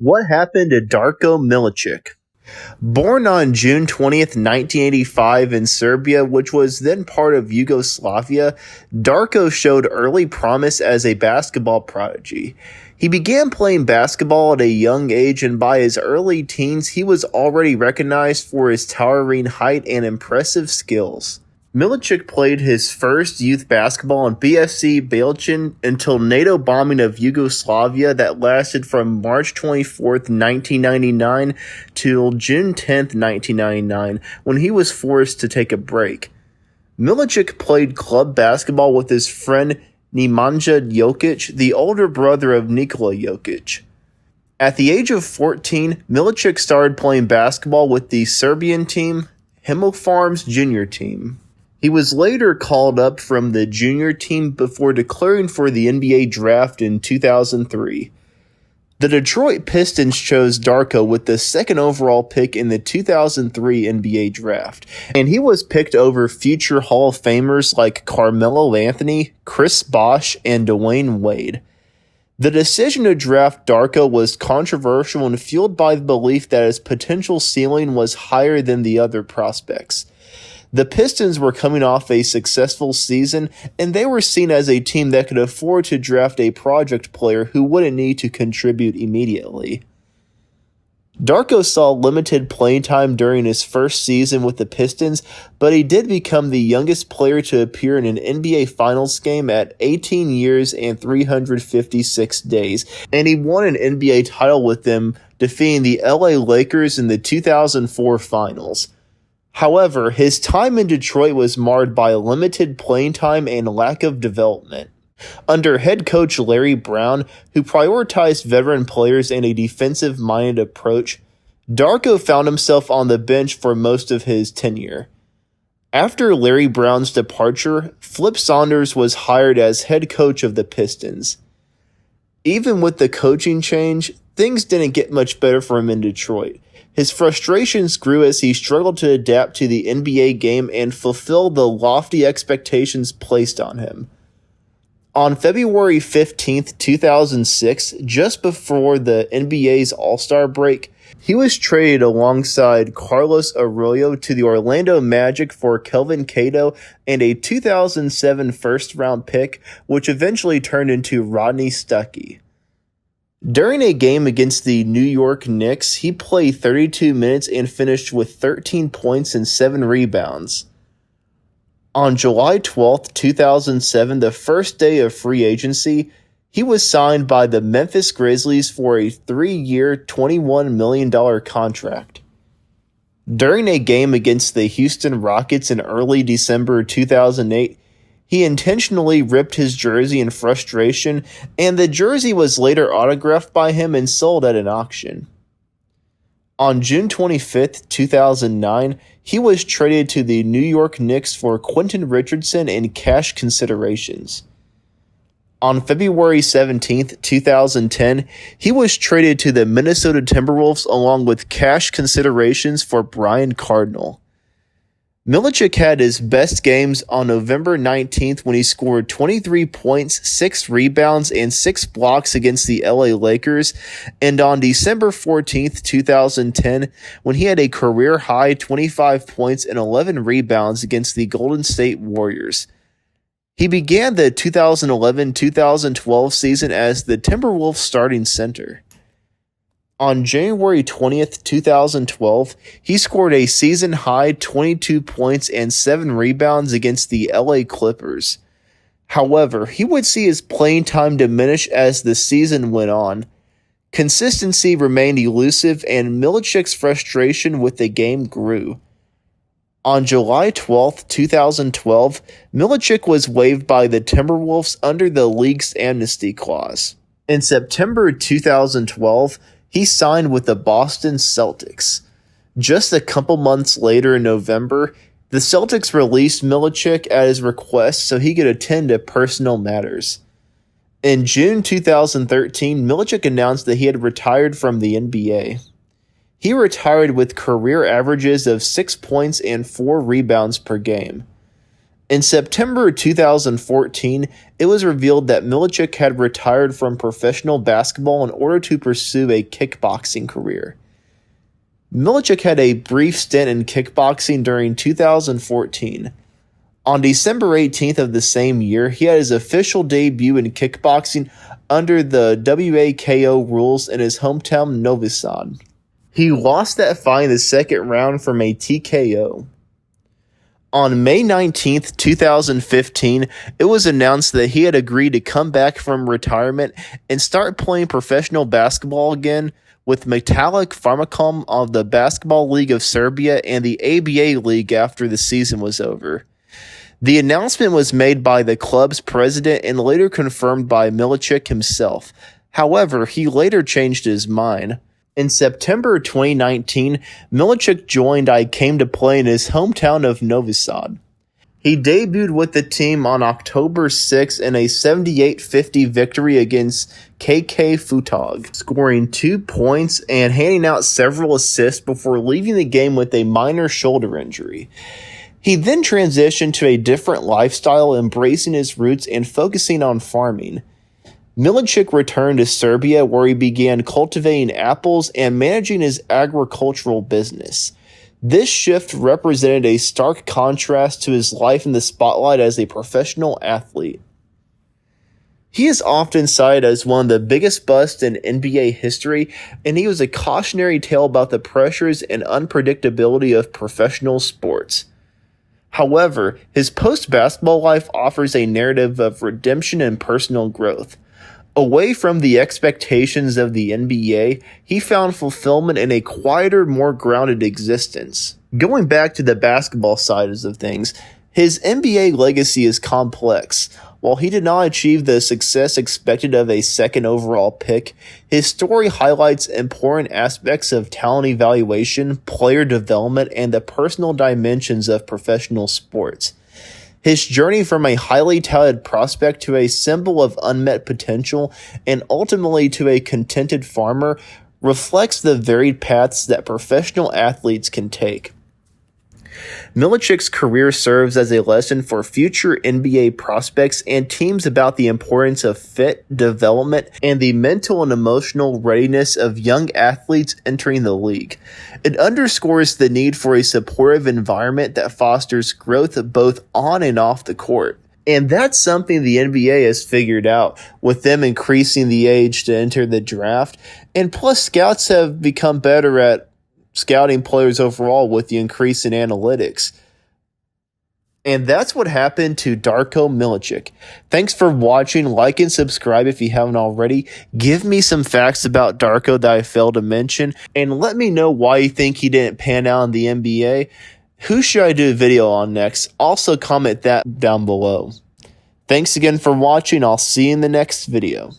What happened to Darko Miličić? Born on June 20th, 1985 in Serbia, which was then part of Yugoslavia, Darko showed early promise as a basketball prodigy. He began playing basketball at a young age, and by his early teens, he was already recognized for his towering height and impressive skills. Miličić played his first youth basketball in BFC Beličin until NATO bombing of Yugoslavia that lasted from March 24th, 1999 till June 10th, 1999, when he was forced to take a break. Miličić played club basketball with his friend Nemanja Jokic, the older brother of Nikola Jokic. At the age of 14, Miličić started playing basketball with the Serbian team, Hemofarm's junior team. He was later called up from the junior team before declaring for the NBA draft in 2003. The Detroit Pistons chose Darko with the second overall pick in the 2003 NBA draft, and he was picked over future Hall of Famers like Carmelo Anthony, Chris Bosh, and Dwayne Wade. The decision to draft Darko was controversial and fueled by the belief that his potential ceiling was higher than the other prospects. The Pistons were coming off a successful season, and they were seen as a team that could afford to draft a project player who wouldn't need to contribute immediately. Darko saw limited playing time during his first season with the Pistons, but he did become the youngest player to appear in an NBA Finals game at 18 years and 356 days, and he won an NBA title with them, defeating the LA Lakers in the 2004 Finals. However, his time in Detroit was marred by limited playing time and lack of development. Under head coach Larry Brown, who prioritized veteran players and a defensive-minded approach, Darko found himself on the bench for most of his tenure. After Larry Brown's departure, Flip Saunders was hired as head coach of the Pistons. Even with the coaching change, things didn't get much better for him in Detroit. His frustrations grew as he struggled to adapt to the NBA game and fulfill the lofty expectations placed on him. On February 15, 2006, just before the NBA's All-Star break, he was traded alongside Carlos Arroyo to the Orlando Magic for Kelvin Cato and a 2007 first-round pick, which eventually turned into Rodney Stuckey. During a game against the New York Knicks, he played 32 minutes and finished with 13 points and 7 rebounds. On July 12, 2007, the first day of free agency, he was signed by the Memphis Grizzlies for a 3-year, $21 million contract. During a game against the Houston Rockets in early December 2008, he intentionally ripped his jersey in frustration, and the jersey was later autographed by him and sold at an auction. On June 25, 2009, he was traded to the New York Knicks for Quentin Richardson and cash considerations. On February 17, 2010, he was traded to the Minnesota Timberwolves along with cash considerations for Brian Cardinal. Miličić had his best games on November 19th when he scored 23 points, 6 rebounds, and 6 blocks against the LA Lakers, and on December 14th, 2010, when he had a career-high 25 points and 11 rebounds against the Golden State Warriors. He began the 2011-2012 season as the Timberwolves starting center. On January 20th, 2012, he scored a season-high 22 points and 7 rebounds against the LA Clippers. However, he would see his playing time diminish as the season went on. Consistency remained elusive, and Miličić's frustration with the game grew. On July 12, 2012, Miličić was waived by the Timberwolves under the league's amnesty clause. In September 2012, he signed with the Boston Celtics. Just a couple months later in November, the Celtics released Miličić at his request so he could attend to personal matters. In June 2013, Miličić announced that he had retired from the NBA. He retired with career averages of 6 points and 4 rebounds per game. In September 2014, it was revealed that Miličić had retired from professional basketball in order to pursue a kickboxing career. Miličić had a brief stint in kickboxing during 2014. On December 18th of the same year, he had his official debut in kickboxing under the WAKO rules in his hometown Novi Sad. He lost that fight in the second round from a TKO. On May 19th, 2015, it was announced that he had agreed to come back from retirement and start playing professional basketball again with Metallic Pharmacom of the Basketball League of Serbia and the ABA League after the season was over. The announcement was made by the club's president and later confirmed by Miličić himself. However, he later changed his mind. In September 2019, Miličić joined I Came to Play in his hometown of Novi Sad. He debuted with the team on October 6 in a 78-50 victory against KK Futog, scoring 2 points and handing out several assists before leaving the game with a minor shoulder injury. He then transitioned to a different lifestyle, embracing his roots and focusing on farming. Miličić returned to Serbia, where he began cultivating apples and managing his agricultural business. This shift represented a stark contrast to his life in the spotlight as a professional athlete. He is often cited as one of the biggest busts in NBA history, and he was a cautionary tale about the pressures and unpredictability of professional sports. However, his post-basketball life offers a narrative of redemption and personal growth. Away from the expectations of the NBA, he found fulfillment in a quieter, more grounded existence. Going back to the basketball side of things, his NBA legacy is complex. While he did not achieve the success expected of a second overall pick, his story highlights important aspects of talent evaluation, player development, and the personal dimensions of professional sports. His journey from a highly touted prospect to a symbol of unmet potential and ultimately to a contented farmer reflects the varied paths that professional athletes can take. Miličić's career serves as a lesson for future NBA prospects and teams about the importance of fit, development, and the mental and emotional readiness of young athletes entering the league. It underscores the need for a supportive environment that fosters growth both on and off the court. And that's something the NBA has figured out, with them increasing the age to enter the draft. And plus, scouts have become better at scouting players overall with the increase in analytics. And that's what happened to Darko Miličić. Thanks for watching. Like and subscribe if you haven't already. Give me some facts about Darko that I failed to mention, and let me know why you think he didn't pan out in the NBA. Who should I do a video on next? Also comment that down below. Thanks again for watching. I'll see you in the next video.